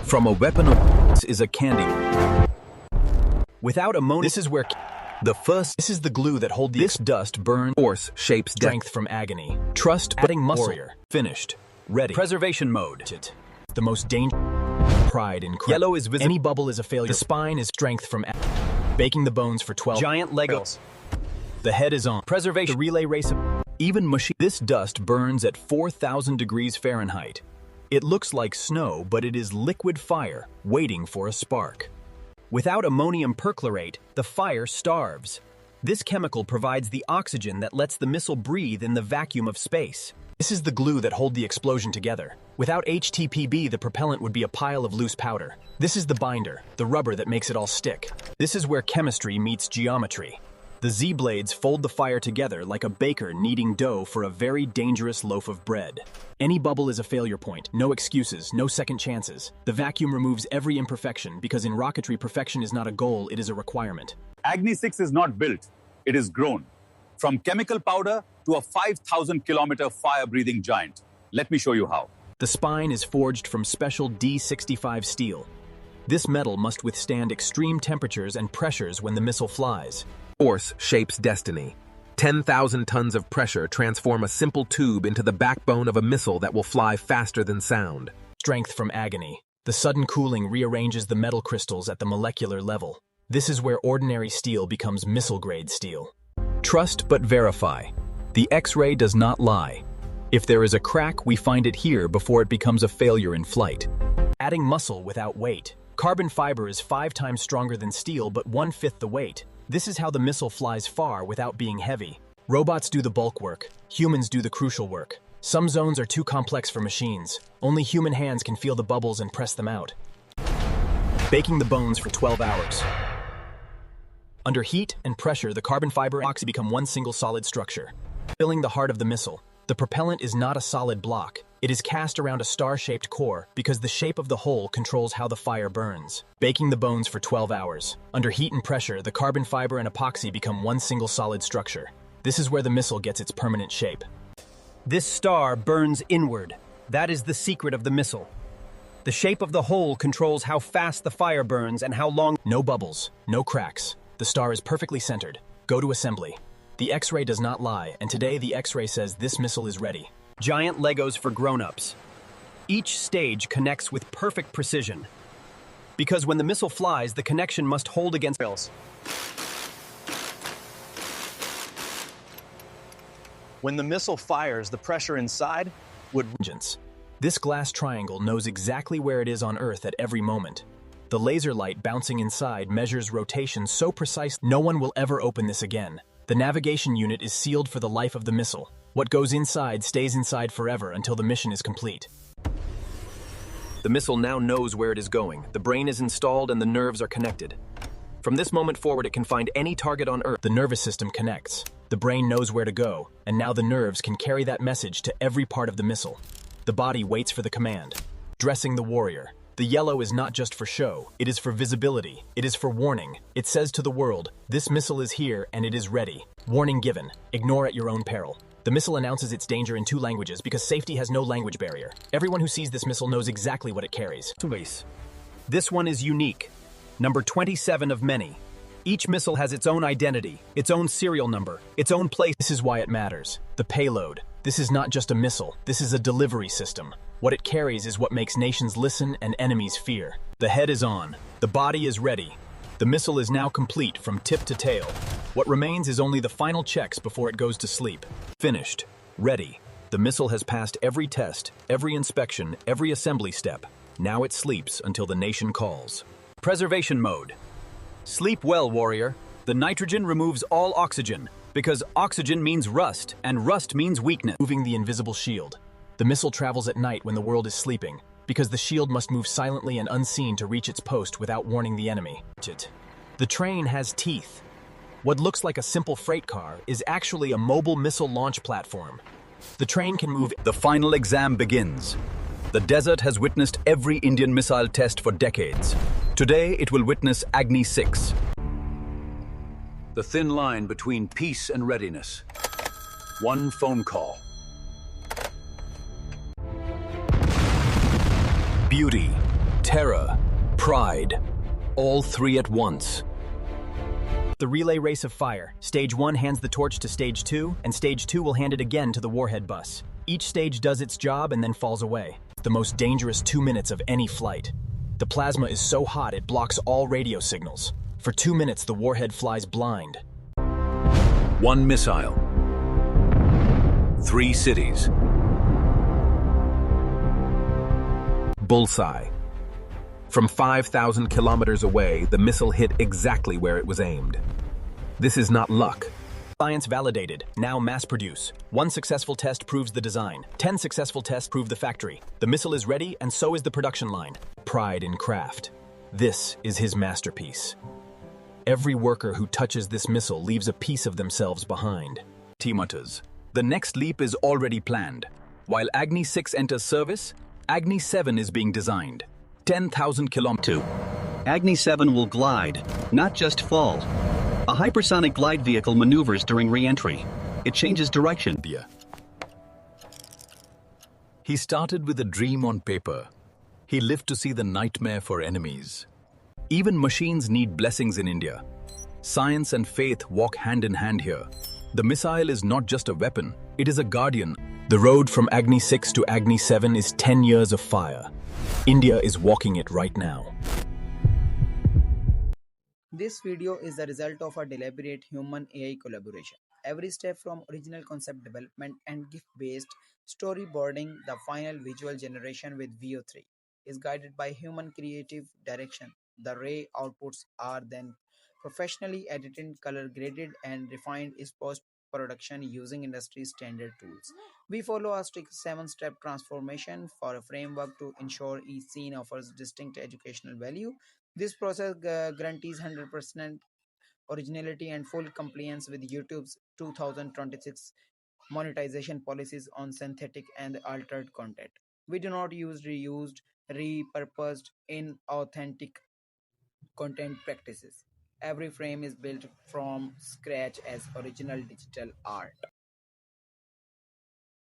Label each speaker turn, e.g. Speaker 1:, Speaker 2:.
Speaker 1: From a weapon of is a candy. Without ammonia, this is where this is the glue that holds this dust burn. Force shapes strength from agony. Trust adding muscle. Warrior. Finished. Ready. Preservation mode. The most dangerous. Pride in yellow is visible. Any bubble is a failure. The spine is strength from baking the bones for 12. Giant Legos. The head is on. Preservation. The relay race. Even machine. This dust burns at 4,000 degrees Fahrenheit. It looks like snow, but it is liquid fire waiting for a spark. Without ammonium perchlorate, the fire starves. This chemical provides the oxygen that lets the missile breathe in the vacuum of space. This is the glue that holds the explosion together. Without HTPB, the propellant would be a pile of loose powder. This is the binder, the rubber that makes it all stick. This is where chemistry meets geometry. The Z-blades fold the fire together like a baker kneading dough for a very dangerous loaf of bread. Any bubble is a failure point. No excuses, no second chances. The vacuum removes every imperfection because in rocketry, perfection is not a goal, it is a requirement.
Speaker 2: Agni-6 is not built, it is grown. From chemical powder to a 5,000-kilometer fire-breathing giant. Let me show you how.
Speaker 1: The spine is forged from special D65 steel. This metal must withstand extreme temperatures and pressures when the missile flies.
Speaker 3: Force shapes destiny. 10,000 tons of pressure transform a simple tube into the backbone of a missile that will fly faster than sound.
Speaker 1: Strength from agony. The sudden cooling rearranges the metal crystals at the molecular level. This is where ordinary steel becomes missile-grade steel. Trust but verify. The X-ray does not lie. If there is a crack, we find it here before it becomes a failure in flight. Adding muscle without weight. Carbon fiber is 5 times stronger than steel, but 1/5 the weight. This is how the missile flies far without being heavy. Robots do the bulk work. Humans do the crucial work. Some zones are too complex for machines. Only human hands can feel the bubbles and press them out. Baking the bones for 12 hours. Under heat and pressure, the carbon fiber and oxy become one single solid structure, filling the heart of the missile. The propellant is not a solid block. It is cast around a star-shaped core because the shape of the hole controls how the fire burns. Baking the bones for 12 hours. Under heat and pressure, the carbon fiber and epoxy become one single solid structure. This is where the missile gets its permanent shape. This star burns inward. That is the secret of the missile. The shape of the hole controls how fast the fire burns and how long. No bubbles, no cracks. The star is perfectly centered. Go to assembly. The X-ray does not lie, and today the X-ray says this missile is ready. Giant Legos for grown-ups. Each stage connects with perfect precision. Because when the missile flies, the connection must hold against rails.
Speaker 4: When the missile fires, the pressure inside would...
Speaker 1: This glass triangle knows exactly where it is on Earth at every moment. The laser light bouncing inside measures rotation so precise no one will ever open this again. The navigation unit is sealed for the life of the missile. What goes inside stays inside forever until the mission is complete. The missile now knows where it is going. The brain is installed and the nerves are connected. From this moment forward, it can find any target on Earth. The nervous system connects. The brain knows where to go, and now the nerves can carry that message to every part of the missile. The body waits for the command. Dressing the warrior. The yellow is not just for show. It is for visibility. It is for warning. It says to the world, this missile is here and it is ready. Warning given. Ignore at your own peril. The missile announces its danger in 2 languages because safety has no language barrier. Everyone who sees this missile knows exactly what it carries. This one is unique. Number 27 of many. Each missile has its own identity, its own serial number, its own place. This is why it matters. The payload. This is not just a missile. This is a delivery system. What it carries is what makes nations listen and enemies fear. The head is on. The body is ready. The missile is now complete from tip to tail. What remains is only the final checks before it goes to sleep. Finished. Ready. The missile has passed every test, every inspection, every assembly step. Now it sleeps until the nation calls. Preservation mode. Sleep well, warrior. The nitrogen removes all oxygen, because oxygen means rust, and rust means weakness. Moving the invisible shield. The missile travels at night when the world is sleeping, because the shield must move silently and unseen to reach its post without warning the enemy. The train has teeth. What looks like a simple freight car is actually a mobile missile launch platform. The train can move. The final exam begins. The desert has witnessed every Indian missile test for decades. Today, it will witness Agni-6. The thin line between peace and readiness. One phone call. Beauty, terror, pride, all three at once. The relay race of fire. Stage 1 hands the torch to Stage 2, and Stage 2 will hand it again to the warhead bus. Each stage does its job and then falls away. The most dangerous 2 minutes of any flight. The plasma is so hot it blocks all radio signals. For 2 minutes, the warhead flies blind.
Speaker 5: 1 missile. 3 cities.
Speaker 3: Bullseye. From 5,000 kilometers away, the missile hit exactly where it was aimed. This is not luck.
Speaker 1: Science validated, now mass produce. 1 successful test proves the design. 10 successful tests prove the factory. The missile is ready, and so is the production line. Pride in craft. This is his masterpiece. Every worker who touches this missile leaves a piece of themselves behind.
Speaker 2: T-mutters. The next leap is already planned. While Agni-6 enters service, Agni-7 is being designed. 10,000 kilometers.
Speaker 6: Agni-7 will glide, not just fall. A hypersonic glide vehicle maneuvers during re-entry. It changes direction.
Speaker 5: He started with a dream on paper. He lived to see the nightmare for enemies.
Speaker 2: Even machines need blessings in India. Science and faith walk hand in hand here. The missile is not just a weapon, it is a guardian.
Speaker 1: The road from Agni-6 to Agni-7 is 10 years of fire. India is walking it right now.
Speaker 7: This video is the result of a deliberate human-AI collaboration. Every step from original concept development and gift-based storyboarding, the final visual generation with VO3, is guided by human creative direction. The Ray outputs are then professionally edited, color-graded, and refined in post-production using industry-standard tools. We follow a strict 7-step transformation for a framework to ensure each scene offers distinct educational value. This process guarantees 100% originality and full compliance with YouTube's 2026 monetization policies on synthetic and altered content. We do not use reused, repurposed, inauthentic content practices. Every frame is built from scratch as original digital art.